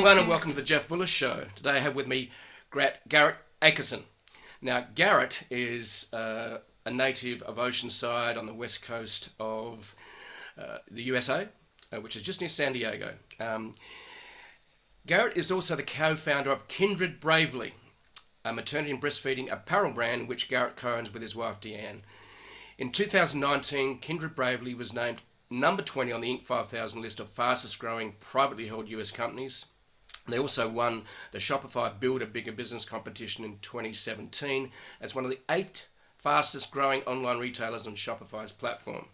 everyone, and welcome to the Jeff Bullis Show. Today I have with me Garret Akerson. Now, Garret is a native of Oceanside on the west coast of the USA, which is just near San Diego. Garret is also the co-founder of Kindred Bravely, a maternity and breastfeeding apparel brand which Garret co-owns with his wife Deeanne. In 2019, Kindred Bravely was named number 20 on the Inc. 5000 list of fastest growing privately held US companies. They also won the Shopify Build a Bigger Business competition in 2017 as one of the 8 fastest growing online retailers on Shopify's platform.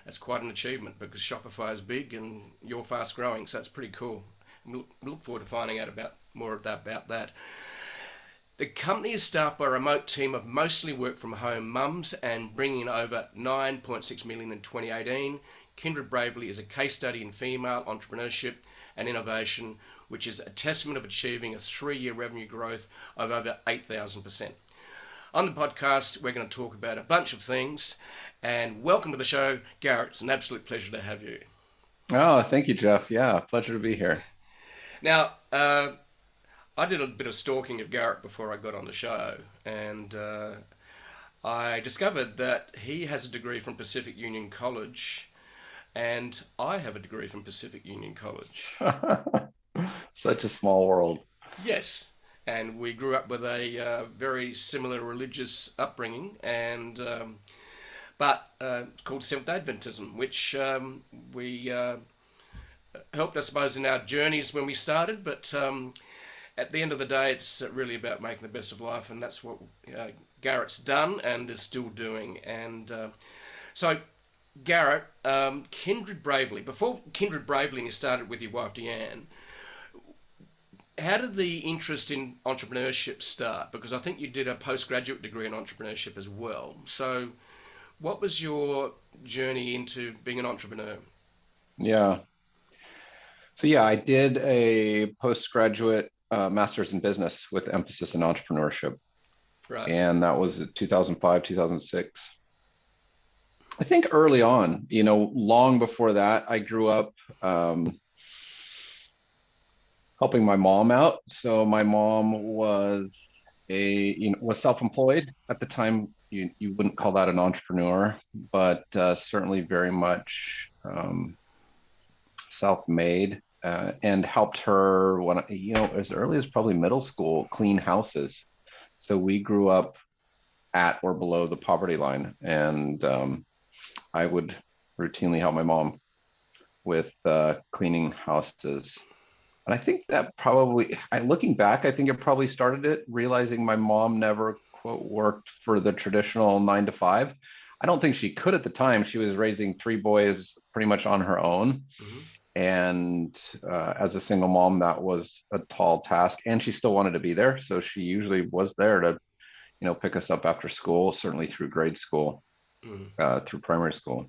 That's quite an achievement because Shopify is big and you're fast growing, so that's pretty cool. We look forward to finding out more about that. The company is staffed by a remote team of mostly work from home mums and bringing in over 9.6 million in 2018. Kindred Bravely is a case study in female entrepreneurship and innovation, which is a testament of achieving a 3-year revenue growth of over 8,000%. On the podcast, we're going to talk about a bunch of things, and welcome to the show, Garret. It's an absolute pleasure to have you. Oh, thank you, Jeff. Yeah, pleasure to be here. Now, I did a bit of stalking of Garret before I got on the show, and I discovered that he has a degree from Pacific Union College, and I have a degree from Pacific Union College. Such a small world. Yes, and we grew up with a very similar religious upbringing, and but it's called Seventh-day Adventism, which we helped, I suppose, in our journeys when we started, but at the end of the day, it's really about making the best of life, and that's what Garret's done and is still doing. And so, Garret, Kindred Bravely. Before Kindred Bravely, you started with your wife Deeanne. How did the interest in entrepreneurship start? Because I think you did a postgraduate degree in entrepreneurship as well. So, what was your journey into being an entrepreneur? Yeah. So yeah, I did a postgraduate master's in business with emphasis in entrepreneurship. Right. And that was 2005, 2006. I think early on, long before that, I grew up helping my mom out. So my mom was was self-employed at the time. You wouldn't call that an entrepreneur, but certainly very much self-made, and helped her when as early as probably middle school clean houses. So we grew up at or below the poverty line, and I would routinely help my mom with cleaning houses. And I think that probably, looking back, I think it probably started it, realizing my mom never, quote, worked for the traditional 9 to 5. I don't think she could at the time. She was raising 3 boys pretty much on her own. Mm-hmm. And as a single mom, that was a tall task. And she still wanted to be there. So she usually was there to, pick us up after school, certainly through grade school, through primary school.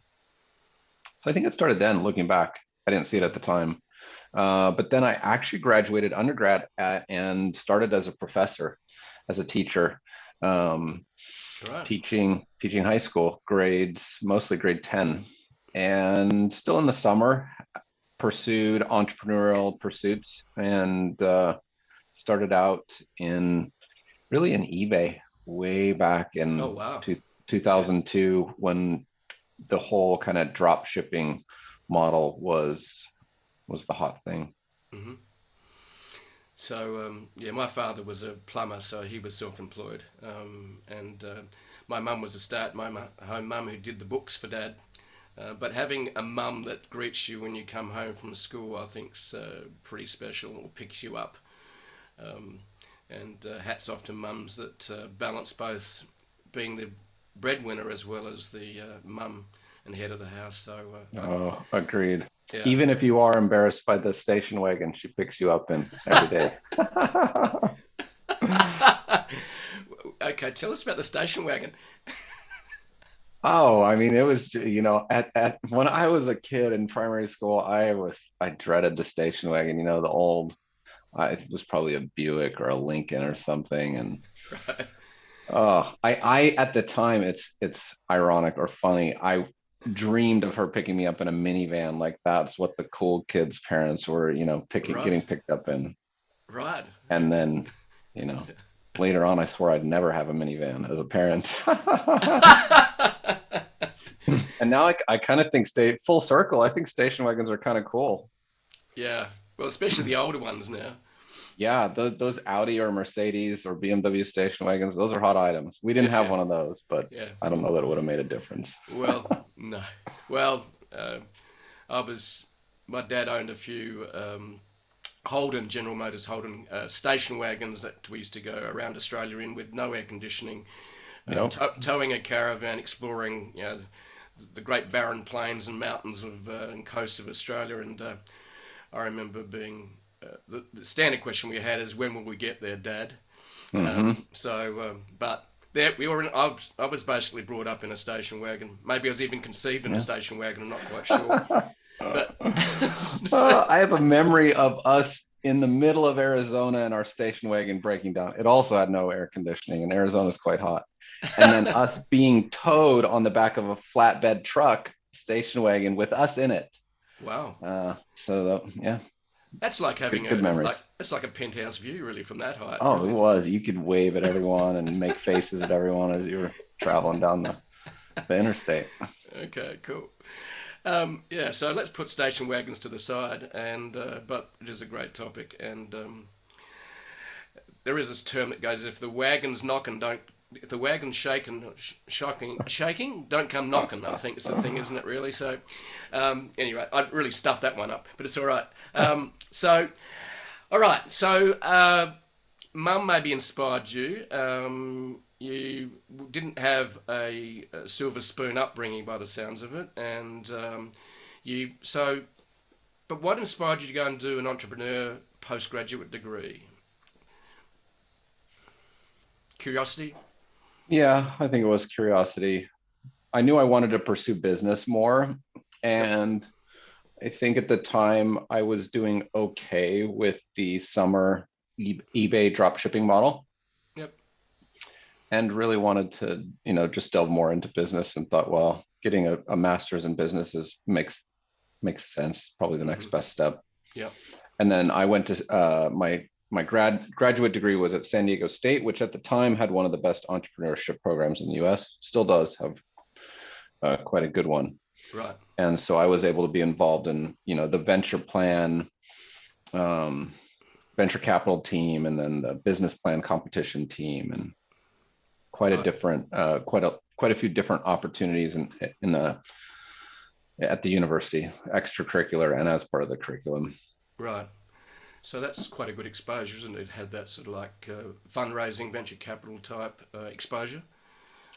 So I think it started then, looking back. I didn't see it at the time. But then I actually graduated undergrad and started as a professor, as a teacher, Right. teaching high school grades, mostly grade 10. And still in the summer, pursued entrepreneurial pursuits, and started out in eBay way back Oh, in wow. 2002, when the whole kind of drop shipping model was the hot thing. Mm-hmm. So, my father was a plumber, so he was self-employed. And my mum was a stay-at-home mum who did the books for Dad. But having a mum that greets you when you come home from school, I think's pretty special, or picks you up. And hats off to mums that balance both being the breadwinner as well as the mum and head of the house. So, Agreed. yeah. Even if you are embarrassed by the station wagon she picks you up in every day. Okay, tell us about the station wagon. Oh, I mean, it was, at when I was a kid in primary school, I dreaded the station wagon, the old, it was probably a Buick or a Lincoln or something. And Right. I at the time, it's ironic or funny. dreamed of her picking me up in a minivan. Like that's what the cool kids' parents were, Right. getting picked up in. Right. And Okay. then, you know, later on, I swore I'd never have a minivan as a parent. And now I kind of think stay full circle. I think station wagons are kind of cool. Yeah. Well, especially the older ones now. Yeah, those Audi or Mercedes or BMW station wagons, those are hot items. We didn't have Yeah. one of those, but Yeah. I don't know that it would have made a difference. Well, no. Well, I was. My dad owned a few Holden, General Motors Holden station wagons that we used to go around Australia in with no air conditioning, Yep. towing a caravan, exploring the great barren plains and mountains of and coasts of Australia. And I remember being the standard question we had is, "When will we get there, Dad?" Hmm. But there we were. I was basically brought up in a station wagon. Maybe I was even conceived in a Yeah. station wagon. I'm not quite sure. But I have a memory of us in the middle of Arizona and our station wagon breaking down. It also had no air conditioning, and Arizona is quite hot. And then us being towed on the back of a flatbed truck, station wagon, with us in it. wow, Yeah, that's like having good memories. it's like a penthouse view really from that height. Oh, it Really. was. You could wave at everyone and make faces at everyone as you were traveling down the interstate. Okay, cool. Yeah, so let's put station wagons to the side, and but it is a great topic, and there is this term that goes, if the wagon's knocking, don't. If the wagon's shaking, don't come knocking. I think it's the thing, isn't it? Really. So, anyway, I really stuffed that one up, but it's all right. All right. So, Mum maybe inspired you. You didn't have a silver spoon upbringing by the sounds of it, and you so. But what inspired you to go and do an entrepreneur postgraduate degree? Curiosity. Yeah, I think it was curiosity. I knew I wanted to pursue business more. Yep. And I think at the time I was doing okay with the summer eBay drop shipping model Yep. and really wanted to, just delve more into business and thought, well, getting a master's in business makes sense, probably the next Mm-hmm. best step. Yep. And then I went to my graduate degree was at San Diego State, which at the time had one of the best entrepreneurship programs in the U.S. Still does have quite a good one. Right. And so I was able to be involved in the venture plan, um, venture capital team, and then the business plan competition team, and Right. quite a few different opportunities in the at the university, extracurricular and as part of the curriculum. Right. So that's quite a good exposure, isn't it? Had that sort of like fundraising, venture capital type exposure.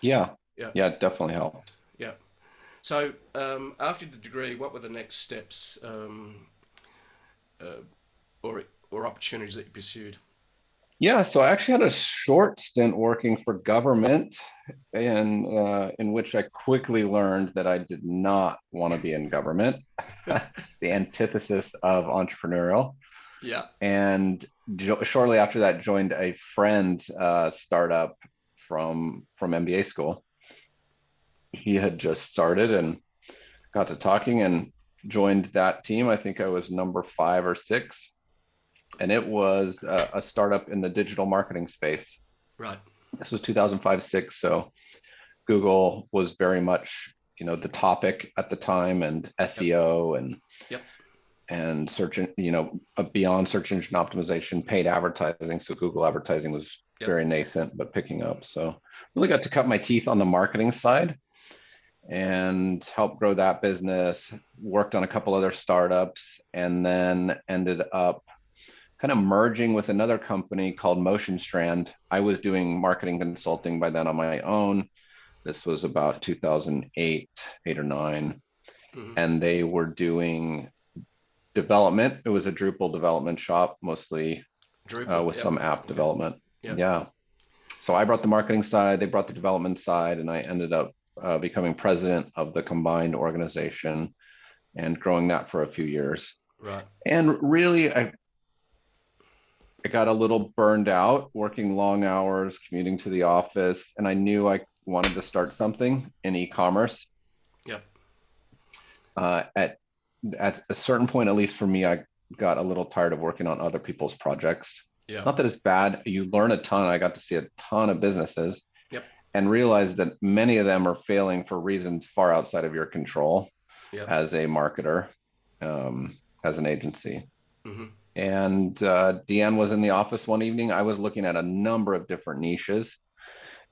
Yeah, Yeah. yeah, it definitely helped. Yeah. So after the degree, what were the next steps uh, or opportunities that you pursued? Yeah, so I actually had a short stint working for government, in which I quickly learned that I did not want to be in government. The antithesis of entrepreneurial. Yeah. And shortly after that, joined a friend's startup from MBA school. He had just started and got to talking and joined that team. I think I was number 5 or 6, and it was a startup in the digital marketing space. Right. This was 2005-6, so Google was very much the topic at the time, and Yep. SEO and Yep. search, beyond search engine optimization, paid advertising. So Google advertising was Yep. very nascent but picking up. So really got to cut my teeth on the marketing side and help grow that business. Worked on a couple other startups, and then ended up kind of merging with another company called Motion Strand. I was doing marketing consulting by then on my own. This was about 2008, 8 or 9, Mm-hmm. and they were doing development. It was a Drupal development shop, mostly Drupal. with Yep. some app Okay. development. Yep. Yeah. So I brought the marketing side, they brought the development side, and I ended up becoming president of the combined organization and growing that for a few years. Right. And really, I got a little burned out working long hours, commuting to the office, and I knew I wanted to start something in e-commerce. Yep. At a certain point, at least for me, I got a little tired of working on other people's projects. Yeah. Not that it's bad. You learn a ton. I got to see a ton of businesses Yep. and realize that many of them are failing for reasons far outside of your control Yep. as a marketer, as an agency. Mm-hmm. And Deanne was in the office one evening. I was looking at a number of different niches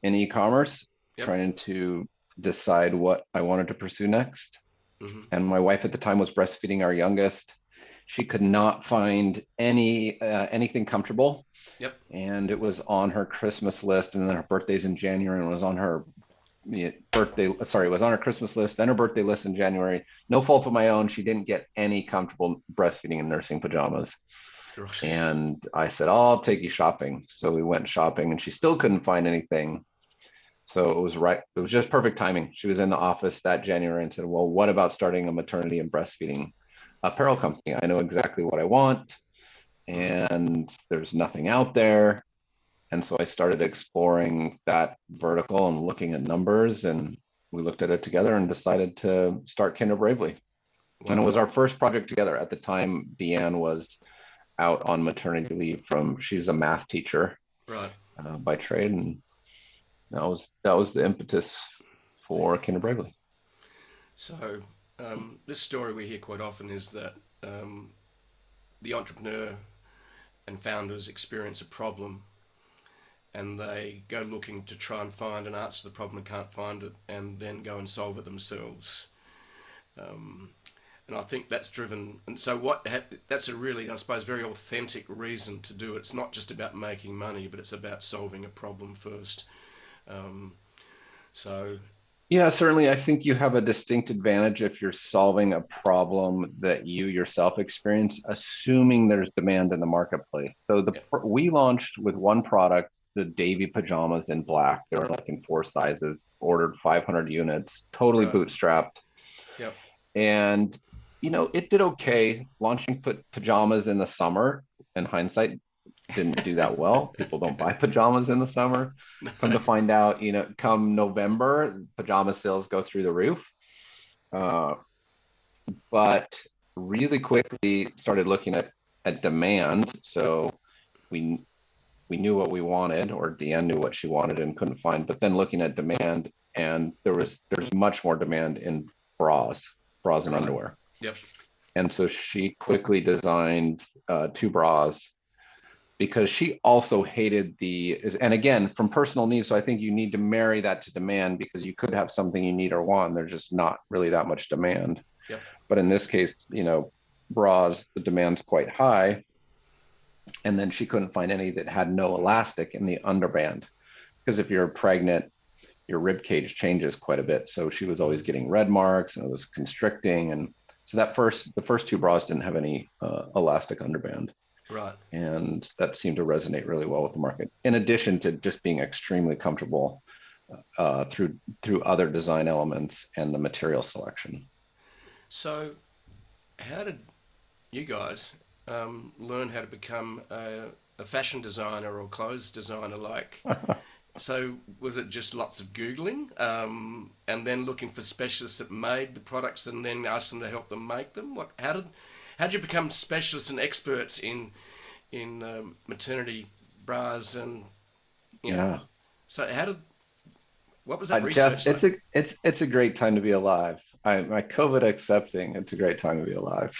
in e-commerce, Yep. trying to decide what I wanted to pursue next. Mm-hmm. And my wife at the time was breastfeeding our youngest. She could not find anything comfortable, Yep. and it was on her Christmas list. And then her birthday's in January, and it was on her birthday. Sorry, it was on her Christmas list, then her birthday list in January. No fault of my own. She didn't get any comfortable breastfeeding and nursing pajamas. And I said, oh, I'll take you shopping. So we went shopping, and she still couldn't find anything. So it was right. It was just perfect timing. She was in the office that January and said, well, what about starting a maternity and breastfeeding apparel company? I know exactly what I want, and there's nothing out there. And so I started exploring that vertical and looking at numbers, and we looked at it together and decided to start Kindred Bravely. Wow. And it was our first project together. At the time, Deanne was out on maternity leave she's a math teacher, right, by trade. And that was the impetus for Kindred Bravely. So this story we hear quite often is that the entrepreneur and founders experience a problem, and they go looking to try and find an answer to the problem and can't find it, and then go and solve it themselves. And I think that's driven, and so that's a really, I suppose, very authentic reason to do it. It's not just about making money, but it's about solving a problem first. So yeah, certainly I think you have a distinct advantage if you're solving a problem that you yourself experience, assuming there's demand in the marketplace. So we launched with one product, the Davy pajamas in black. They were like in 4 sizes, ordered 500 units, totally bootstrapped. Yep. And it did okay. Launching pajamas in the summer, in hindsight, didn't do that well. People don't buy pajamas in the summer. Come to find out, come November, pajama sales go through the roof. But really quickly started looking at demand. So we knew what we wanted, or Deanne knew what she wanted and couldn't find. But then looking at demand, and there's much more demand in bras and underwear. Yep. And so she quickly designed 2 bras, because she also hated and again, from personal needs. So I think you need to marry that to demand, because you could have something you need or want, and there's just not really that much demand. Yep. But in this case, bras, the demand's quite high. And then she couldn't find any that had no elastic in the underband, because if you're pregnant, your rib cage changes quite a bit. So she was always getting red marks, and it was constricting. And so the first 2 bras didn't have any elastic underband. Right. And that seemed to resonate really well with the market, in addition to just being extremely comfortable through other design elements and the material selection. So how did you guys learn how to become a fashion designer or clothes designer? So was it just lots of Googling, and then looking for specialists that made the products and then ask them to help them make them? How did you become specialists and experts in maternity bras and Yeah. So what was that research Jeff, like? It's a great time to be alive. My COVID accepting, it's a great time to be alive.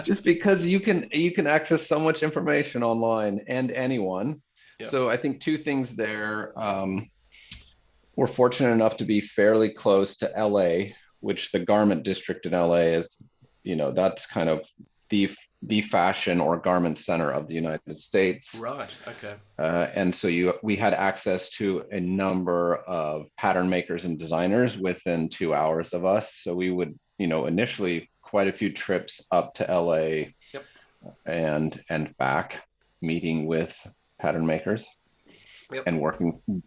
Just because you can access so much information online, and anyone. Yep. So I think 2 things there. We're fortunate enough to be fairly close to LA, which the garment district in LA is, that's kind of the fashion or garment center of the United States. Right. Okay. And so we had access to a number of pattern makers and designers within 2 hours of us. So we would, initially quite a few trips up to LA. Yep. and back, meeting with pattern makers. Yep. And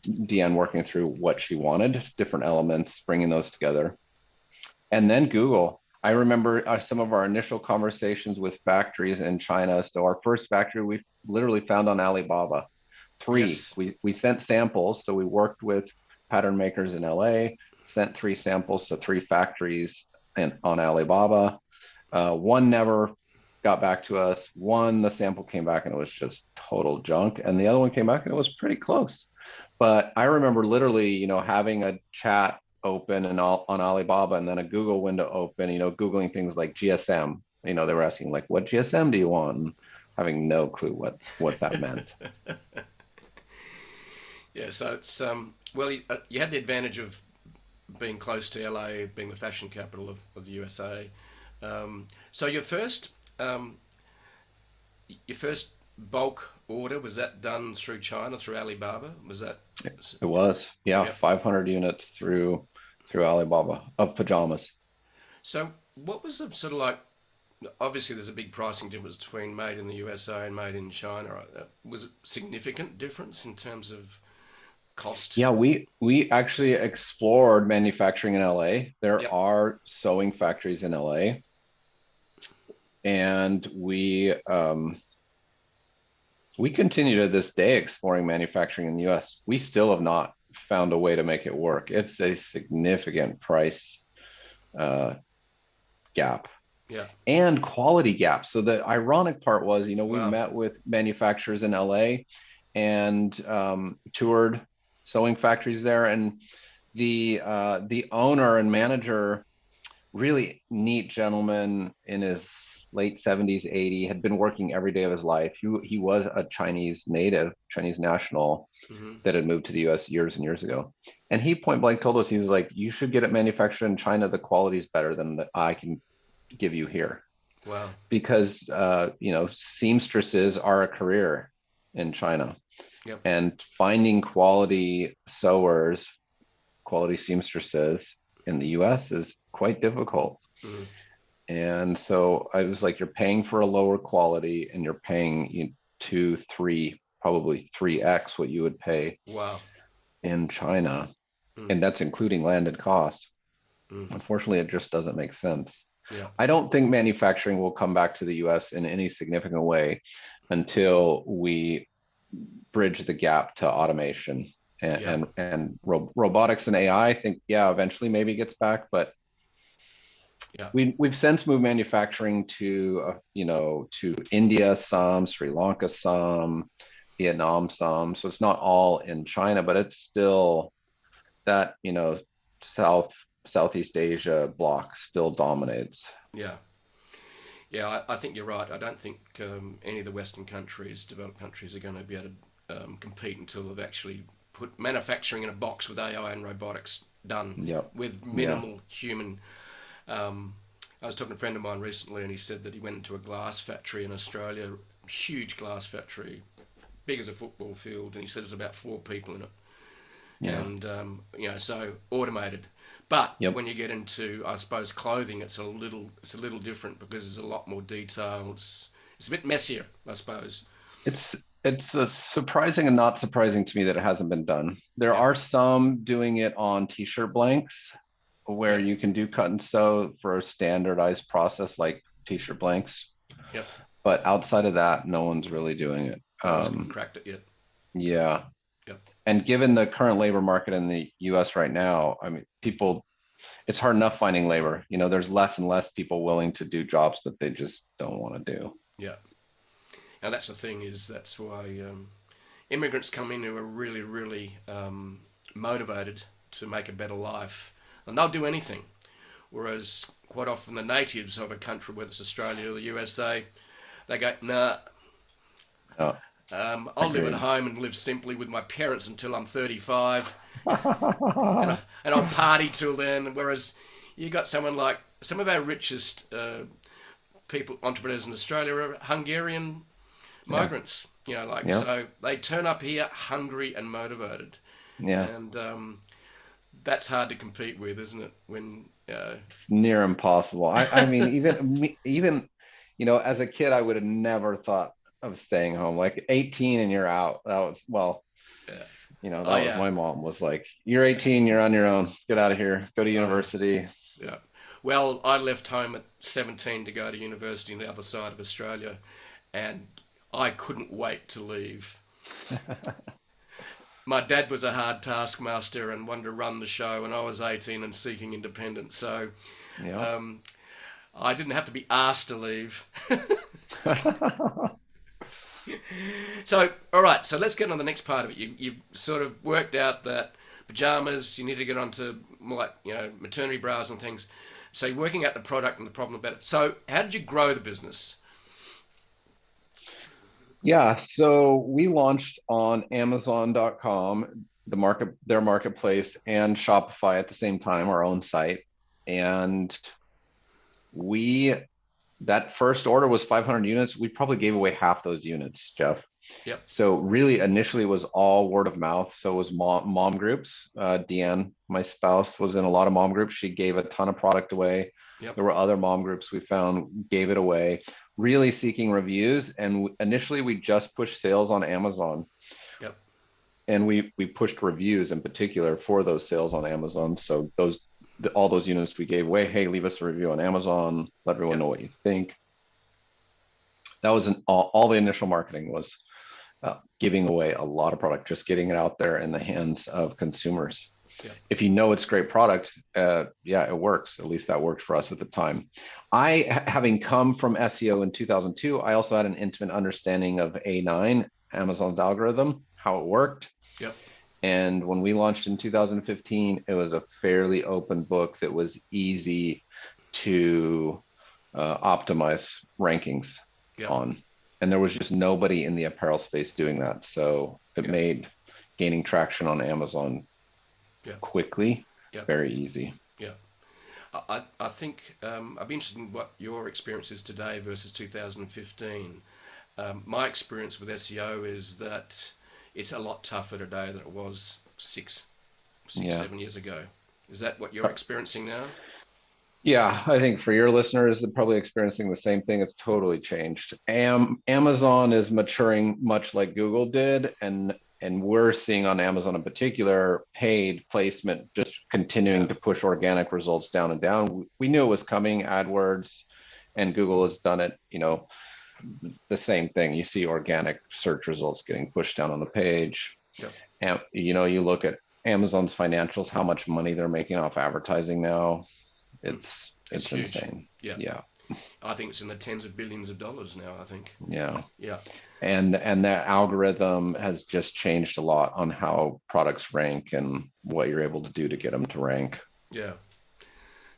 Deanne working through what she wanted, different elements, bringing those together. And then Google. I remember some of our initial conversations with factories in China. So our first factory we literally found on Alibaba. 3. Yes. We sent samples. So we worked with pattern makers in LA, sent 3 samples to 3 factories on Alibaba. One never got back to us. One, the sample came back and it was just total junk. And the other one came back and it was pretty close. But I remember literally, having a chat open and all on Alibaba and then a Google window open, Googling things like GSM. They were asking like, what GSM do you want? And having no clue what that meant. Yeah, so it's well, you had the advantage of being close to LA, being the fashion capital of the USA. So your first bulk order, was that done through China, through Alibaba? Was that? It was, yeah, Yeah. 500 units through Alibaba of pajamas. So what was the sort of like? Obviously, there's a big pricing difference between made in the USA and made in China. Right? Was it significant difference in terms of cost? Yeah, we actually explored manufacturing in LA. There Yep. are sewing factories in LA, and we continue to this day exploring manufacturing in the US. We still have not found a way to make it work. It's a significant price uh, gap Yeah. and quality gap. So the ironic part was, we Wow. met with manufacturers in LA and toured sewing factories there, and the owner and manager, really neat gentleman in his late 70s, 80, had been working every day of his life. He was a Chinese native, Chinese national Hmm. that had moved to the US years and years ago. And he point blank told us, he was like, you should get it manufactured in China. The quality is better than that I can give you here. Wow. Because, seamstresses are a career in China. Yep. And finding quality sewers, quality seamstresses in the US is quite difficult. Mm. And so I was like, you're paying for a lower quality and you're paying two, three, probably 3x what you would pay Wow. in China. Mm. And that's including landed costs. Mm. Unfortunately, it just doesn't make sense. Yeah. I don't think manufacturing will come back to the US in any significant way until we bridge the gap to automation and Yeah. robotics and AI. I think, yeah, eventually maybe gets back, but Yeah. we've since moved manufacturing to India, some Sri Lanka, some Vietnam, some. So it's not all in China, but it's still that Southeast Asia block still dominates. Yeah. Yeah. I think you're right. I don't think any of the Western countries, developed countries, are going to be able to compete until they've actually put manufacturing in a box with AI and robotics done Yep. with Yeah. minimal human. Um, I was talking to a friend of mine recently, and he said that he went into a glass factory in Australia, huge glass factory, big as a football field, and he said there's about 4 people in it, Yeah. and so automated. But Yep. when you get into, I suppose, clothing, it's a little different because there's a lot more detail. It's a bit messier, I suppose. It's surprising and not surprising to me that it hasn't been done. There Yeah, are some doing it on t-shirt blanks where yeah, you can do cut and sew for a standardized process like t-shirt blanks, yep. but outside of that, no one's really doing it. No one's cracked it yet. Yeah. Yep. And given the current labor market in the US right now, I mean, it's hard enough finding labor. There's less and less people willing to do jobs that they just don't want to do. Yeah. And that's the thing, is that's why immigrants come in who are really, really motivated to make a better life, and they'll do anything. Whereas quite often the natives of a country, whether it's Australia or the USA, they go, nah, Oh, I'll live at agreed. home and live simply with my parents until I'm 35, and I'll party till then. Whereas you got someone like some of our richest people, entrepreneurs in Australia, are Hungarian Yeah. migrants. Yeah. So they turn up here hungry and motivated, Yeah. and that's hard to compete with, isn't it? When Near impossible. I mean, even as a kid, I would have never thought of staying home. Like 18 and you're out. That was, well, yeah. Oh that was yeah, my mom was like, you're 18, you're on your own. Get out of here. Go to oh university. yeah. Well, I left home at 17 to go to university on the other side of Australia, and I couldn't wait to leave. my dad was a hard taskmaster and wanted to run the show, and I was 18 and seeking independence. So Yeah. um, I didn't have to be asked to leave. So, all right. So let's get on the next part of it. You sort of worked out that pajamas. You need to get onto more like maternity bras and things. So you're working out the product and the problem about it. So how did you grow the business? Yeah, so we launched on Amazon.com, their marketplace, and Shopify at the same time, our own site. And we that first order was 500 units. We probably gave away half those units, Jeff. Yep. So really, initially, it was all word of mouth. So it was mom groups. Deanne, my spouse, was in a lot of mom groups. She gave a ton of product away. Yep. There were other mom groups we found gave it away, really seeking reviews. And initially, we just pushed sales on Amazon. Yep. And we pushed reviews in particular for those sales on Amazon. So all those units we gave away, hey, leave us a review on Amazon, let everyone know what you think. That was all the initial marketing was giving away a lot of product, just getting it out there in the hands of consumers. Yeah. If you know it's great product, yeah, it works. At least that worked for us at the time. Having come from SEO in 2002, I also had an intimate understanding of A9, Amazon's algorithm, how it worked. Yep. And when we launched in 2015, it was a fairly open book that was easy to optimize rankings on. And there was just nobody in the apparel space doing that. So it made gaining traction on Amazon quickly very easy. Yeah. I think I'd be interested in what your experience is today versus 2015. My experience with SEO is that it's a lot tougher today than it was 7 years ago. Is that what you're experiencing now? Yeah, I think for your listeners, they're probably experiencing the same thing. It's totally changed. Amazon is maturing much like Google did, and we're seeing on Amazon in particular paid placement just continuing to push organic results down and down. We knew it was coming, AdWords, and Google has done it, the same thing. You see organic search results getting pushed down on the page. And you look at Amazon's financials, how much money they're making off advertising now. It's insane. Yeah. I think it's in the tens of billions of dollars now, I think. Yeah. Yeah. And that algorithm has just changed a lot on how products rank and what you're able to do to get them to rank. Yeah.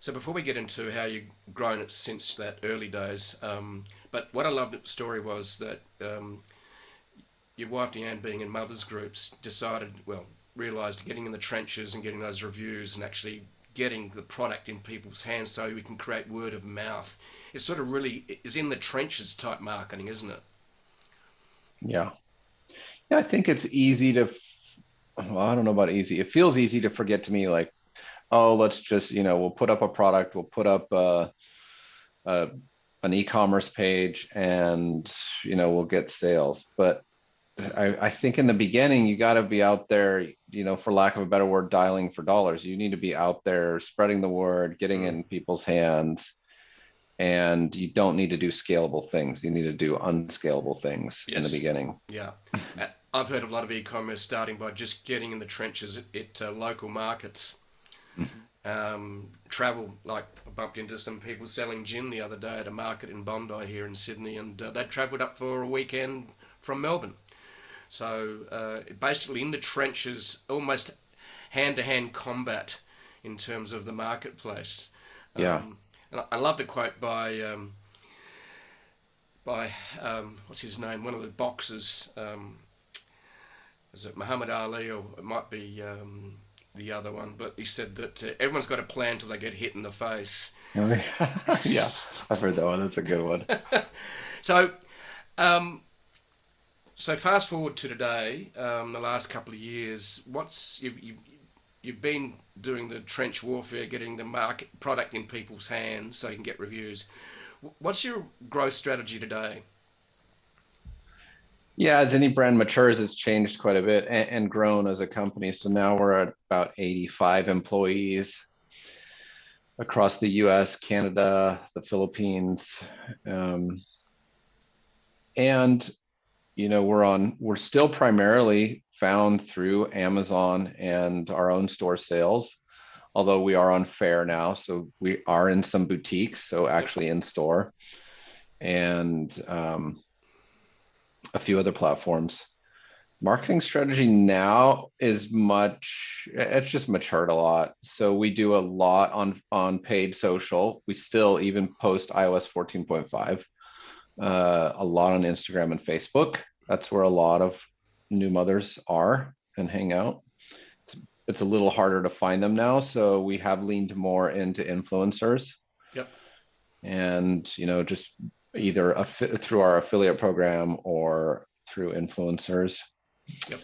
So before we get into how you've grown it since that early days, but what I loved at the story was that your wife Deeanne, being in mothers groups, realised getting in the trenches and getting those reviews and actually getting the product in people's hands so we can create word of mouth. It sort of really is in the trenches type marketing, isn't it? Yeah. Yeah, I think it's easy to, well, I don't know about easy. It feels easy to forget to me, like, oh, let's just, we'll put up a product, we'll put up an e-commerce page and, we'll get sales. But I think in the beginning, you got to be out there, for lack of a better word, dialing for dollars. You need to be out there spreading the word, getting it in people's hands. And you don't need to do scalable things. You need to do unscalable things in the beginning. Yeah. I've heard of a lot of e-commerce starting by just getting in the trenches at local markets. Travel, like I bumped into some people selling gin the other day at a market in Bondi here in Sydney, and they'd travelled up for a weekend from Melbourne. So basically in the trenches, almost hand-to-hand combat in terms of the marketplace. And I love the quote by what's his name? One of the boxers. Is it Muhammad Ali, or it might be the other one? But he said that everyone's got a plan till they get hit in the face. Yeah, I've heard that one. That's a good one. So fast forward to today, the last couple of years. You've been doing the trench warfare, getting the market product in people's hands so you can get reviews. What's your growth strategy today? Yeah, as any brand matures, it's changed quite a bit and grown as a company. So now we're at about 85 employees across the US, Canada, the Philippines. And we're still primarily found through Amazon and our own store sales, although we are on Fair now. So we are in some boutiques, so actually in store, and a few other platforms. Marketing strategy now is it's just matured a lot. So we do a lot on paid social. We still even post iOS 14.5, a lot on Instagram and Facebook. That's where a lot of new mothers are and hang out. It's a little harder to find them now. So we have leaned more into influencers. Yep. And, just either through our affiliate program or through influencers. Yep.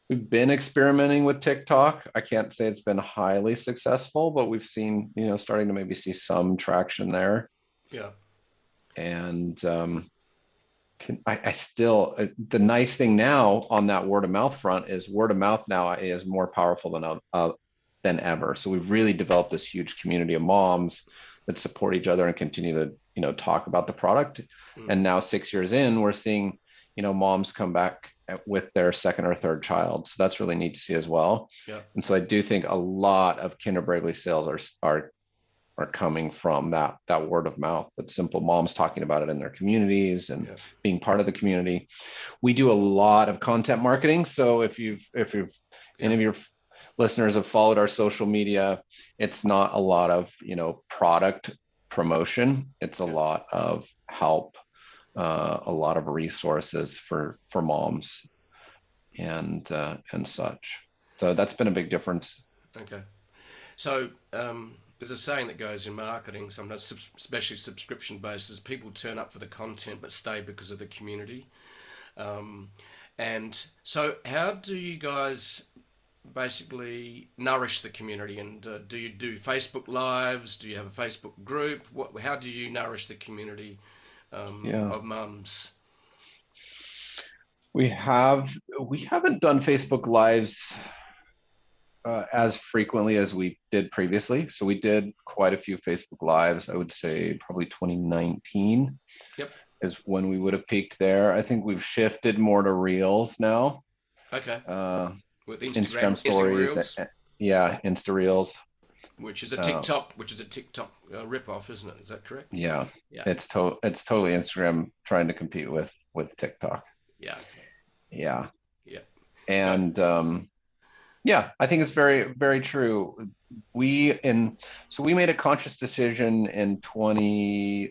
We've been experimenting with TikTok. I can't say it's been highly successful, but we've seen, starting to maybe see some traction there. Yeah. And I still, the nice thing now on that word of mouth front is word of mouth now is more powerful than ever. So we've really developed this huge community of moms that support each other and continue to, talk about the product. And now 6 years in, we're seeing, moms come back with their second or third child. So that's really neat to see as well. Yeah. And so I do think a lot of Kindred Bravely sales are coming from that word of mouth, that simple moms talking about it in their communities and being part of the community. We do a lot of content marketing. So if any of your listeners have followed our social media, it's not a lot of, product promotion. It's a lot of help, a lot of resources for moms and such. So that's been a big difference. Okay. So there's a saying that goes in marketing, sometimes especially subscription basis, people turn up for the content but stay because of the community. And so how do you guys basically nourish the community? And do you do Facebook Lives? Do you have a Facebook group? How do you nourish the community of mums? We haven't done Facebook Lives as frequently as we did previously. So we did quite a few Facebook Lives. I would say probably 2019 is when we would have peaked there. I think we've shifted more to Reels now. Okay. With Instagram stories. Insta Reels. Which is a TikTok, rip-off, isn't it? Is that correct? Yeah. It's totally Instagram trying to compete with TikTok. Yeah. And I think it's very, very true. We made a conscious decision in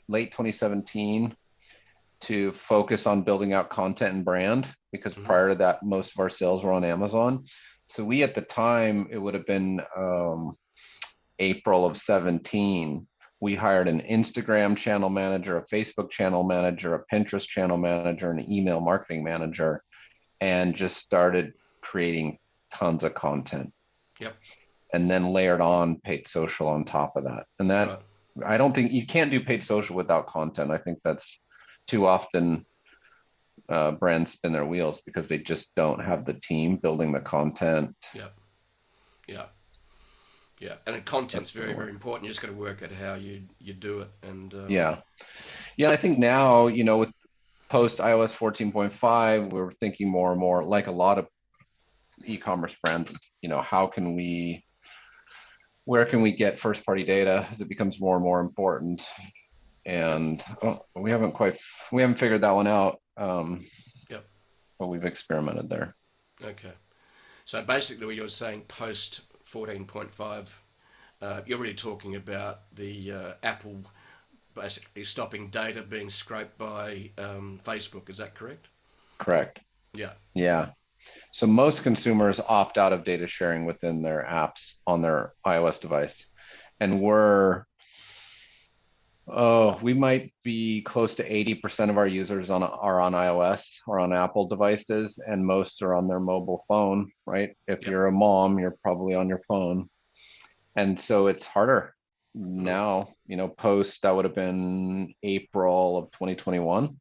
late 2017 to focus on building out content and brand, because prior to that, most of our sales were on Amazon. So we, at the time, it would have been April of 17, we hired an Instagram channel manager, a Facebook channel manager, a Pinterest channel manager, an email marketing manager, and just started creating tons of content. And then layered on paid social on top of that. And that, I don't think you can't do paid social without content. I think that's too often brands spin their wheels because they just don't have the team building the content. And the content's very, very important. You just got to work out how you do it. And I think now, with post iOS 14.5, we're thinking more and more, like a lot of e-commerce brands, where can we get first party data as it becomes more and more important? And we haven't figured that one out. But we've experimented there. Okay. So basically what you're saying, post 14.5, you're really talking about the Apple basically stopping data being scraped by Facebook. Is that correct? Correct. Yeah. So most consumers opt out of data sharing within their apps on their iOS device. And we might be close to 80% of our users are on iOS or on Apple devices, and most are on their mobile phone, right? If you're a mom, you're probably on your phone. And so it's harder now, post, that would have been April of 2021,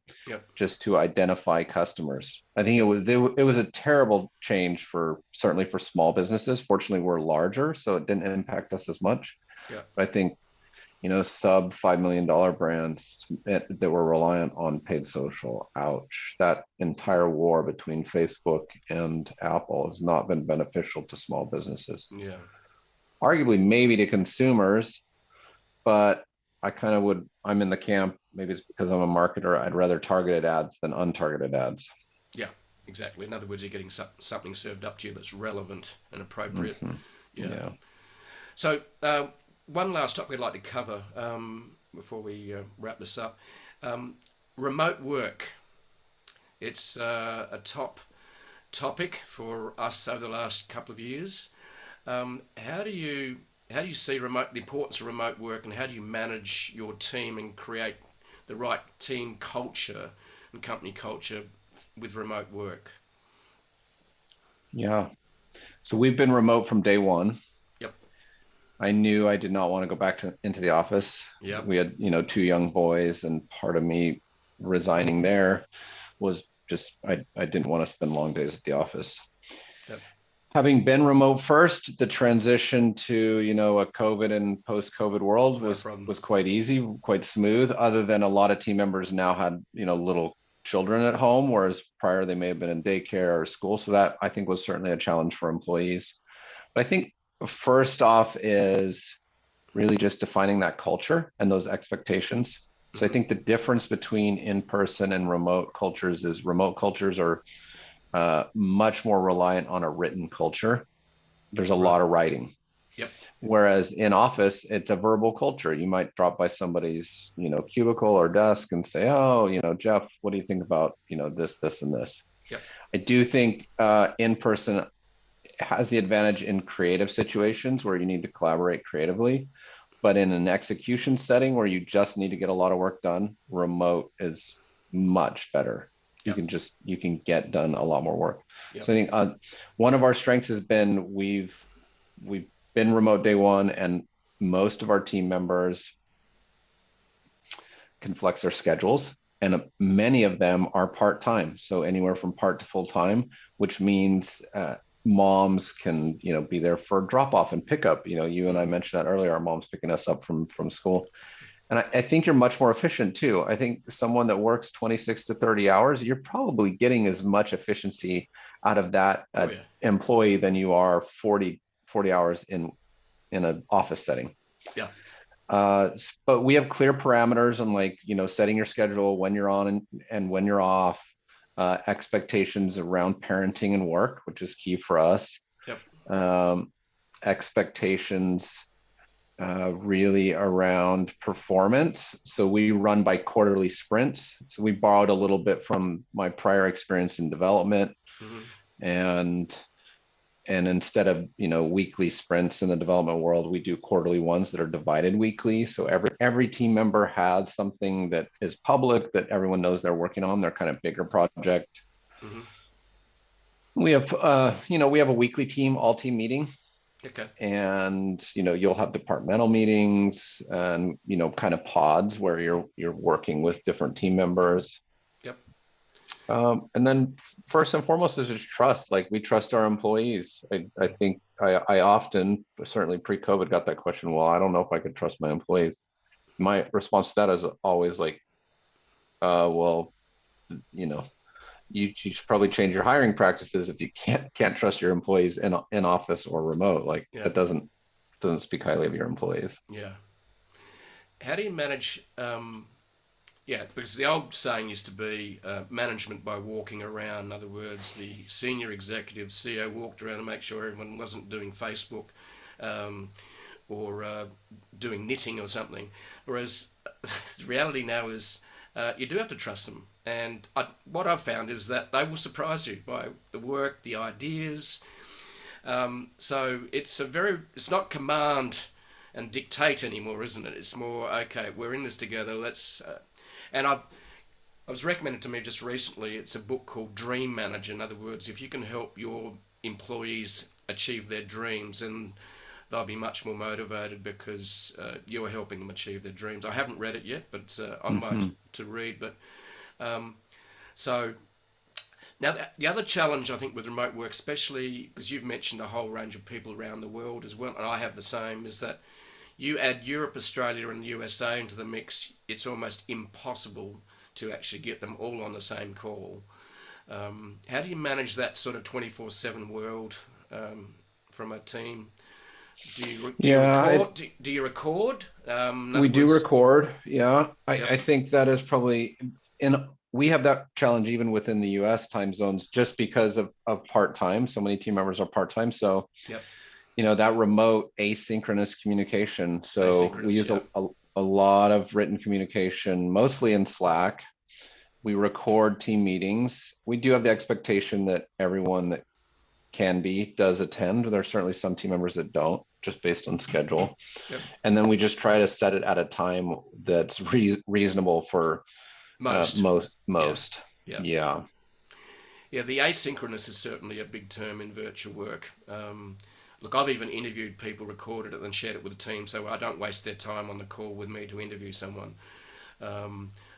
just to identify customers. I think it was a terrible change certainly for small businesses. Fortunately, we're larger, so it didn't impact us as much. But I think sub $5 million brands that were reliant on paid social. Ouch. That entire war between Facebook and Apple has not been beneficial to small businesses. Yeah. Arguably, maybe to consumers, but I'm in the camp, maybe it's because I'm a marketer, I'd rather targeted ads than untargeted ads. Yeah, exactly. In other words, you're getting something served up to you that's relevant and appropriate. Mm-hmm. Yeah. So, one last topic I'd like to cover before we wrap this up. Remote work. It's a top topic for us over the last couple of years. How do you see the importance of remote work, and how do you manage your team and create the right team culture and company culture with remote work? Yeah. So we've been remote from day one. Yep. I knew I did not want to go back into the office. Yep. We had, two young boys, and part of me resigning there was just I didn't want to spend long days at the office. Yep. Having been remote first, the transition to, a COVID and post-COVID world was quite easy, quite smooth, other than a lot of team members now had, little children at home, whereas prior they may have been in daycare or school. So that, I think, was certainly a challenge for employees. But I think first off is really just defining that culture and those expectations. So I think the difference between in-person and remote cultures is remote cultures are much more reliant on a written culture. There's a lot of writing. Yep. Whereas in office, it's a verbal culture. You might drop by somebody's, cubicle or desk and say, "Oh, Jeff, what do you think about, this, and this?" Yep. I do think in person has the advantage in creative situations where you need to collaborate creatively. But in an execution setting where you just need to get a lot of work done, remote is much better. Yep. You can get done a lot more work. Yep. So I think one of our strengths has been we've been remote day one, and most of our team members can flex their schedules, and many of them are part-time, so anywhere from part to full-time, which means moms can be there for drop off and pickup. You and I mentioned that earlier, our mom's picking us up from school. And I think you're much more efficient too. I think someone that works 26 to 30 hours, you're probably getting as much efficiency out of that employee than you are 40 hours in an office setting. Yeah. But we have clear parameters on setting your schedule, when you're on and when you're off, expectations around parenting and work, which is key for us. Yep. Expectations really around performance. So we run by quarterly sprints. So we borrowed a little bit from my prior experience in development. Mm-hmm. And instead of weekly sprints in the development world, we do quarterly ones that are divided weekly. So every team member has something that is public that everyone knows they're working on, their kind of bigger project. Mm-hmm. We have a weekly all team meeting. Okay. And you'll have departmental meetings and kind of pods where you're working with different team members. Yep. And then first and foremost is just trust. We trust our employees. I think I often, certainly pre-COVID, got that question. Well, I don't know if I could trust my employees. My response to that is always well, you should probably change your hiring practices if you can't trust your employees in office or remote. That doesn't speak highly of your employees. Yeah. How do you manage? Because the old saying used to be management by walking around. In other words, the senior executive CEO walked around to make sure everyone wasn't doing Facebook or doing knitting or something. Whereas the reality now is you do have to trust them. And what I've found is that they will surprise you by the work, the ideas. So it's not command and dictate anymore, isn't it? It's more, okay, we're in this together. Let's. And I was recommended to me just recently. It's a book called Dream Manager. In other words, if you can help your employees achieve their dreams, and they'll be much more motivated because you're helping them achieve their dreams. I haven't read it yet, but on my to read. But so now the other challenge I think with remote work, especially because you've mentioned a whole range of people around the world as well, and I have the same, is that You add Europe, Australia, and the USA into the mix, it's almost impossible to actually get them all on the same call. How do you manage that sort of 24/7 world from a team? Do you Yeah, record? Do you record? In we other do words, record. Yeah, yep, I think that is probably in. We have that challenge even within the US time zones just because of part-time. So many team members are part-time. So, yep, that remote asynchronous communication. So we asynchronous, use yep, a lot of written communication, mostly in Slack. We record team meetings. We do have the expectation that everyone that can be does attend. There's certainly some team members that don't, just based on schedule. yep. And then we just try to set it at a time that's reasonable for Most, yeah, most. yeah. Yeah. Yeah, the asynchronous is certainly a big term in virtual work. Look, I've even interviewed people, recorded it, and shared it with the team, so I don't waste their time on the call with me to interview someone.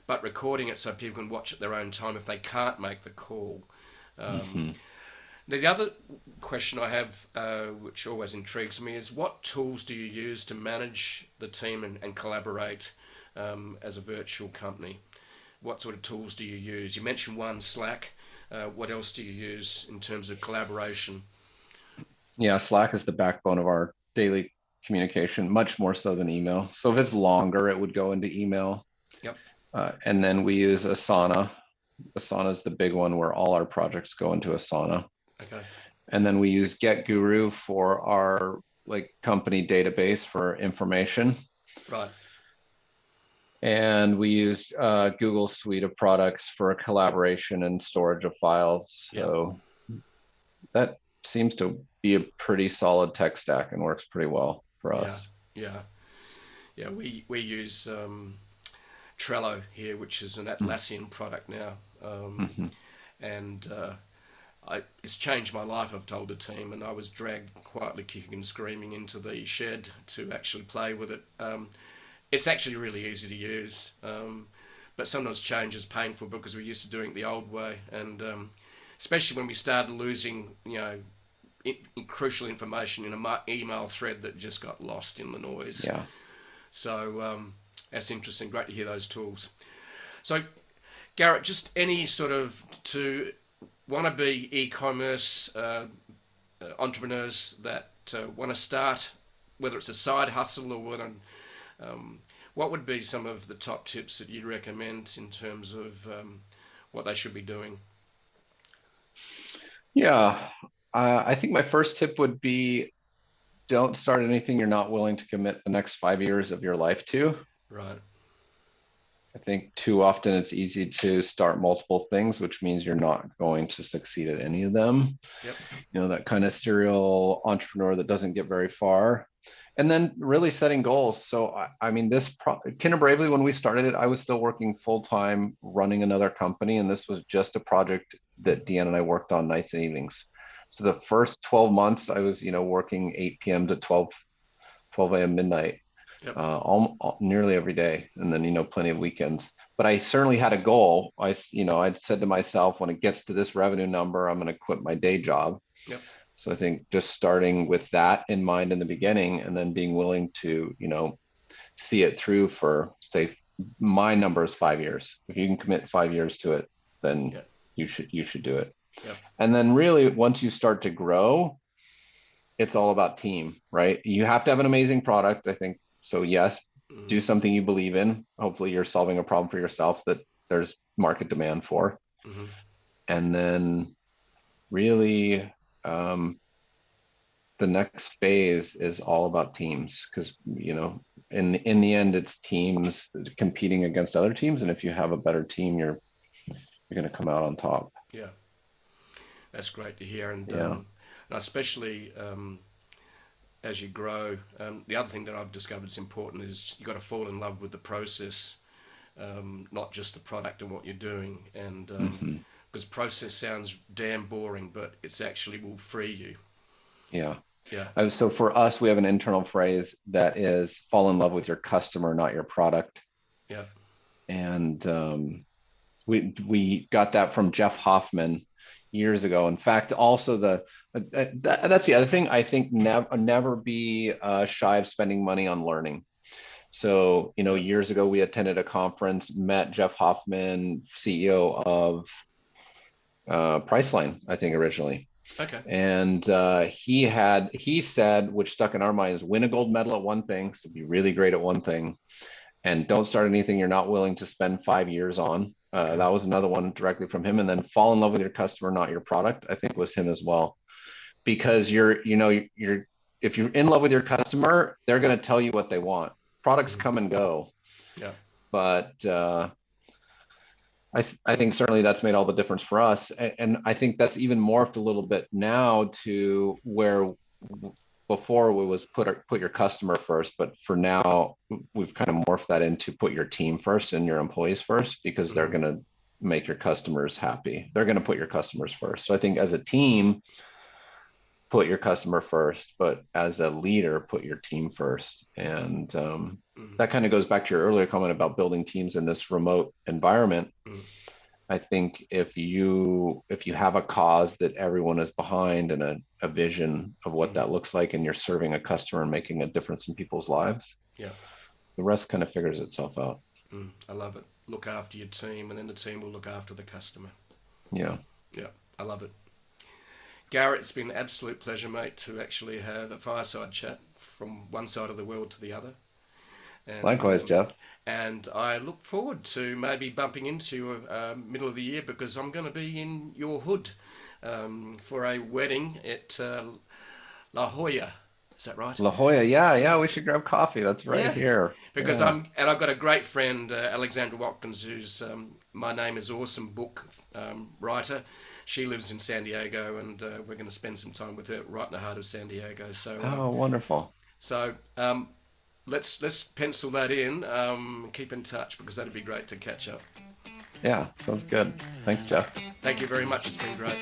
But recording it so people can watch at their own time if they can't make the call. Hmm. The other question I have, which always intrigues me, is what tools do you use to manage the team and collaborate as a virtual company? What sort of tools do you use? You mentioned one, Slack. What else do you use in terms of collaboration? Yeah, Slack is the backbone of our daily communication, much more so than email. So if Yep, it's longer, it would go into email. yep, And then we use Asana. Asana is the big one where all our projects go into Asana. okay, And then we use Get Guru for our company database for information. right, And we use Google suite of products for collaboration and storage of files. yep, So that seems to be a pretty solid tech stack and works pretty well for yeah, us. yeah, yeah. We use Trello here, which is an Atlassian product now, Mm-hmm. and it's changed my life. I've told the team, and I was dragged quietly, kicking and screaming, into the shed to actually play with it. It's actually really easy to use, but sometimes change is painful because we're used to doing it the old way, and especially when we started losing, crucial information in an email thread that just got lost in the noise. Yeah. So that's interesting. Great to hear those tools. So, Garret, just any sort of to wannabe e-commerce entrepreneurs that want to start, whether it's a side hustle or what would be some of the top tips that you'd recommend in terms of what they should be doing? Yeah. I think my first tip would be don't start anything you're not willing to commit the next 5 years of your life to. Right. I think too often it's easy to start multiple things, which means you're not going to succeed at any of them. Yep. That kind of serial entrepreneur that doesn't get very far. And then really setting goals. So, I mean, Kindred Bravely, when we started it, I was still working full time running another company. And this was just a project that Deanne and I worked on nights and evenings. So the first 12 months, I was, working 8 p.m. to 12 a.m. midnight, Yep. nearly every day. And then, plenty of weekends. But I certainly had a goal. I'd said to myself, when it gets to this revenue number, I'm going to quit my day job. Yep. So I think just starting with that in mind in the beginning, and then being willing to, see it through for, say, my number is 5 years. If you can commit 5 years to it, then Yep. you should do it. Yep. And then really once you start to grow, it's all about team, right? You have to have an amazing product, I think. So yes, Mm-hmm. do something you believe in. Hopefully you're solving a problem for yourself that there's market demand for. Mm-hmm. And then really, the next phase is all about teams, because in the end it's teams competing against other teams, and if you have a better team, you're going to come out on top. Yeah. That's great to hear, Yeah. and especially as you grow. The other thing that I've discovered is important is you got to fall in love with the process, not just the product and what you're doing. And Hmm. because process sounds damn boring, but it's actually will free you. Yeah. Yeah. So for us, we have an internal phrase that is fall in love with your customer, not your product. Yeah. And we got that from Jeff Hoffman years ago. In fact, also That's the other thing. I think never be shy of spending money on learning. So, Yeah. years ago we attended a conference, met Jeff Hoffman, CEO of Priceline, I think originally. Okay. And he said, which stuck in our minds, win a gold medal at one thing, so be really great at one thing, and don't start anything you're not willing to spend 5 years on. Okay. That was another one directly from him. And then fall in love with your customer, not your product, I think was him as well. Because if you're in love with your customer, they're going to tell you what they want. Products come and go, Yeah. but I think certainly that's made all the difference for us. And I think that's even morphed a little bit now to where before it was put your customer first, but for now we've kind of morphed that into put your team first and your employees first, because they're going to make your customers happy. They're going to put your customers first. So I think as a team, put your customer first, but as a leader, put your team first. And that kind of goes back to your earlier comment about building teams in this remote environment. I think if you have a cause that everyone is behind and a vision of what that looks like, and you're serving a customer and making a difference in people's lives, Yeah. the rest kind of figures itself out. I love it. Look after your team, and then the team will look after the customer. Yeah. Yeah, I love it. Garret, it's been an absolute pleasure, mate, to actually have a fireside chat from one side of the world to the other. And, Likewise, Jeff. And I look forward to maybe bumping into you middle of the year, because I'm going to be in your hood for a wedding at La Jolla. Is that right? La Jolla, yeah, we should grab coffee. That's right here. Because I've got a great friend, Alexandra Watkins, who's My Name is Awesome book writer. She lives in San Diego, and we're going to spend some time with her right in the heart of San Diego. So, wonderful. So let's pencil that in. Keep in touch, because that'd be great to catch up. Yeah, sounds good. Thanks, Jeff. Thank you very much. It's been great.